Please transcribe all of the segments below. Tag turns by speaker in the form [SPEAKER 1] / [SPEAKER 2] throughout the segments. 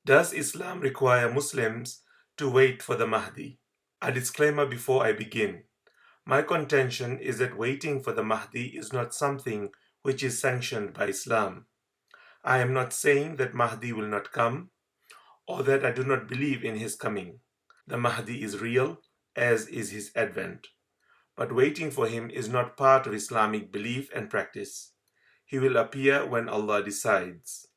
[SPEAKER 1] Does Islam require Muslims to wait for the Mahdi? A disclaimer before I begin. My contention is that waiting for the Mahdi is not something which is sanctioned by Islam. I am not saying that Mahdi will not come or that I do not believe in his coming. The Mahdi is real, as is his advent. But waiting for him is not part of Islamic belief and practice. He will appear when Allah decides.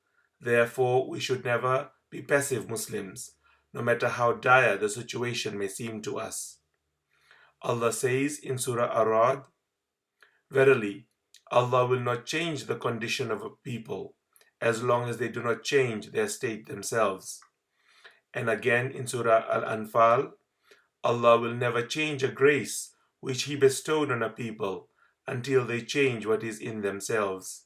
[SPEAKER 1] Therefore, we should never be passive Muslims, no matter how dire the situation may seem to us. Allah says in Surah Ar-Ra'd, "Verily, Allah will not change the condition of a people as long as they do not change their state themselves." And again in Surah Al-Anfal, Allah will never change a grace which He bestowed on a people until they change what is in themselves.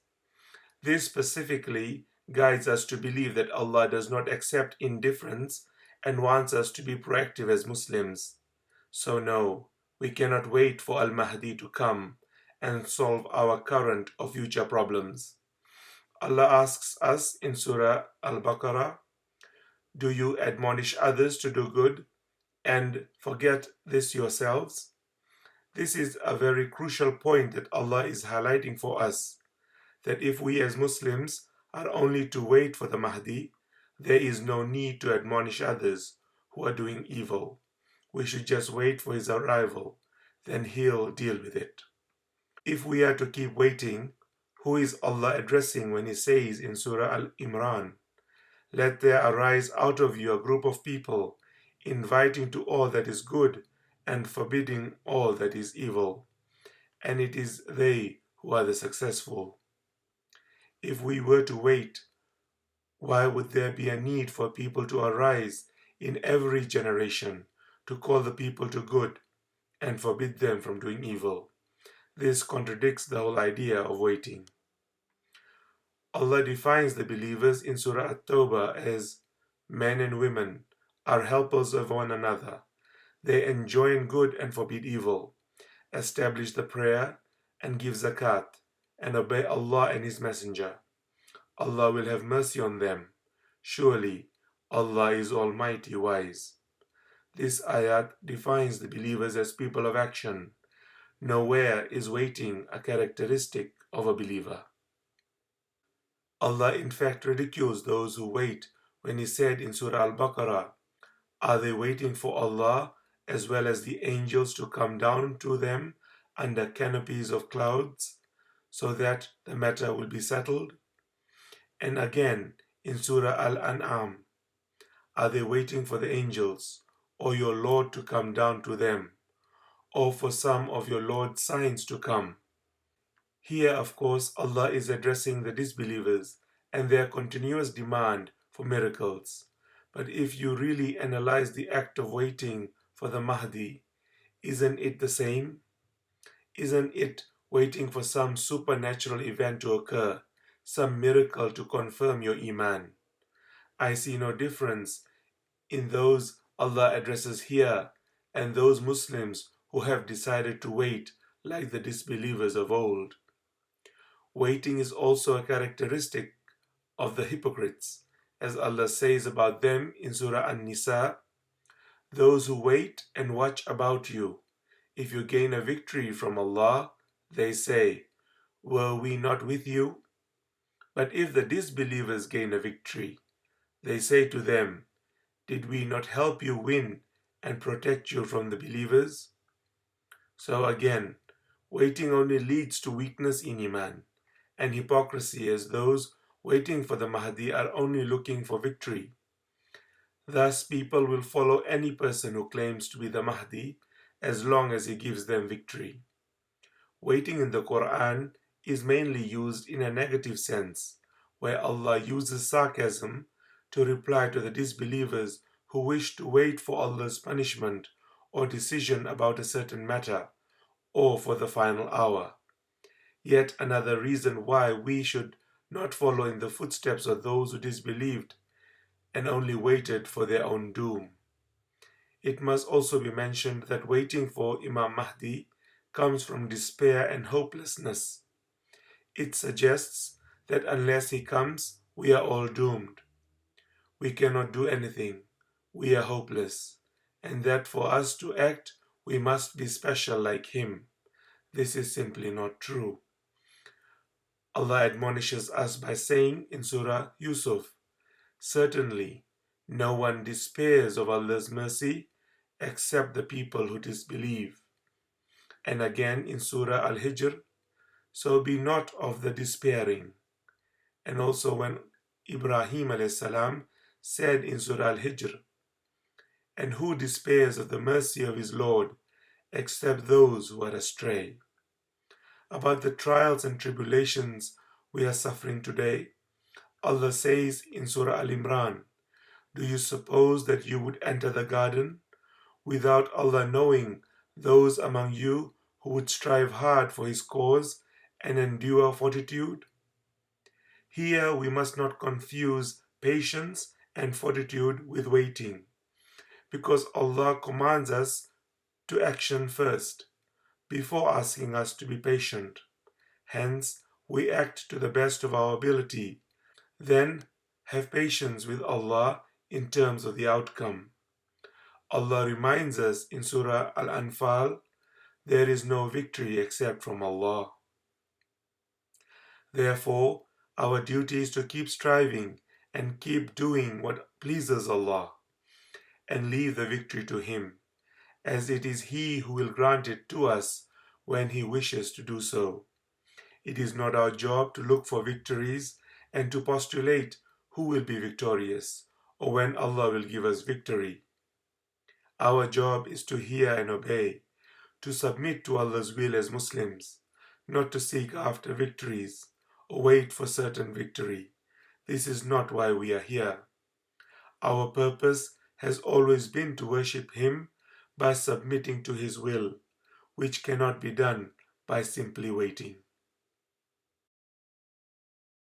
[SPEAKER 1] This specifically guides us to believe that Allah does not accept indifference and wants us to be proactive as Muslims. So no, we cannot wait for al-Mahdi to come and solve our current or future problems. Allah asks us in Surah Al-Baqarah, "Do you admonish others to do good and forget this yourselves?" This is a very crucial point that Allah is highlighting for us, that if we as Muslims are only to wait for the Mahdi, there is no need to admonish others who are doing evil. We should just wait for his arrival, then he'll deal with it. If we are to keep waiting, who is Allah addressing when he says in Surah Al-Imran, "Let there arise out of you a group of people, inviting to all that is good and forbidding all that is evil, and it is they who are the successful." If we were to wait, why would there be a need for people to arise in every generation to call the people to good and forbid them from doing evil? This contradicts the whole idea of waiting. Allah defines the believers in Surah At-Tawbah as men and women are helpers of one another. They enjoin good and forbid evil, establish the prayer and give zakat, and obey Allah and His Messenger. Allah will have mercy on them. Surely Allah is Almighty Wise. This ayat defines the believers as people of action. Nowhere is waiting a characteristic of a believer. Allah in fact ridicules those who wait when He said in Surah Al-Baqarah, "Are they waiting for Allah as well as the angels to come down to them under canopies of clouds so that the matter will be settled?" And again in Surah Al-An'am, "Are they waiting for the angels or your Lord to come down to them, or for some of your Lord's signs to come?" Here, of course, Allah is addressing the disbelievers and their continuous demand for miracles. But if you really analyze the act of waiting for the Mahdi, isn't it the same? Isn't it waiting for some supernatural event to occur, some miracle to confirm your Iman? I see no difference in those Allah addresses here and those Muslims who have decided to wait like the disbelievers of old. Waiting is also a characteristic of the hypocrites, as Allah says about them in Surah An-Nisa, "Those who wait and watch about you, if you gain a victory from Allah, they say, 'Were we not with you?' But if the disbelievers gain a victory, they say to them, 'Did we not help you win and protect you from the believers?'" So again, waiting only leads to weakness in Iman and hypocrisy, as those waiting for the Mahdi are only looking for victory. Thus, people will follow any person who claims to be the Mahdi as long as he gives them victory. Waiting in the Quran is mainly used in a negative sense, where Allah uses sarcasm to reply to the disbelievers who wish to wait for Allah's punishment or decision about a certain matter, or for the final hour. Yet another reason why we should not follow in the footsteps of those who disbelieved and only waited for their own doom. It must also be mentioned that waiting for Imam Mahdi comes from despair and hopelessness. It suggests that unless he comes, we are all doomed. we cannot do anything, we are hopeless, and that for us to act, we must be special like him. This is simply not true. Allah admonishes us by saying in Surah Yusuf, "Certainly, no one despairs of Allah's mercy except the people who disbelieve." And again in Surah Al-Hijr, "So be not of the despairing." And also when Ibrahim alayhi said in Surah Al-Hijr, "And who despairs of the mercy of his Lord except those who are astray?" About the trials and tribulations we are suffering today, Allah says in Surah Al-Imran, "Do you suppose that you would enter the garden without Allah knowing those among you who would strive hard for His cause and endure fortitude?" Here we must not confuse patience and fortitude with waiting, because Allah commands us to action first, before asking us to be patient. Hence, we act to the best of our ability, then have patience with Allah in terms of the outcome. Allah reminds us in Surah Al-Anfal, "There is no victory except from Allah." Therefore, our duty is to keep striving and keep doing what pleases Allah and leave the victory to Him, as it is He who will grant it to us when He wishes to do so. It is not our job to look for victories and to postulate who will be victorious or when Allah will give us victory. Our job is to hear and obey, to submit to Allah's will as Muslims, not to seek after victories or wait for certain victory. This is not why we are here. Our purpose has always been to worship Him by submitting to His will, which cannot be done by simply waiting.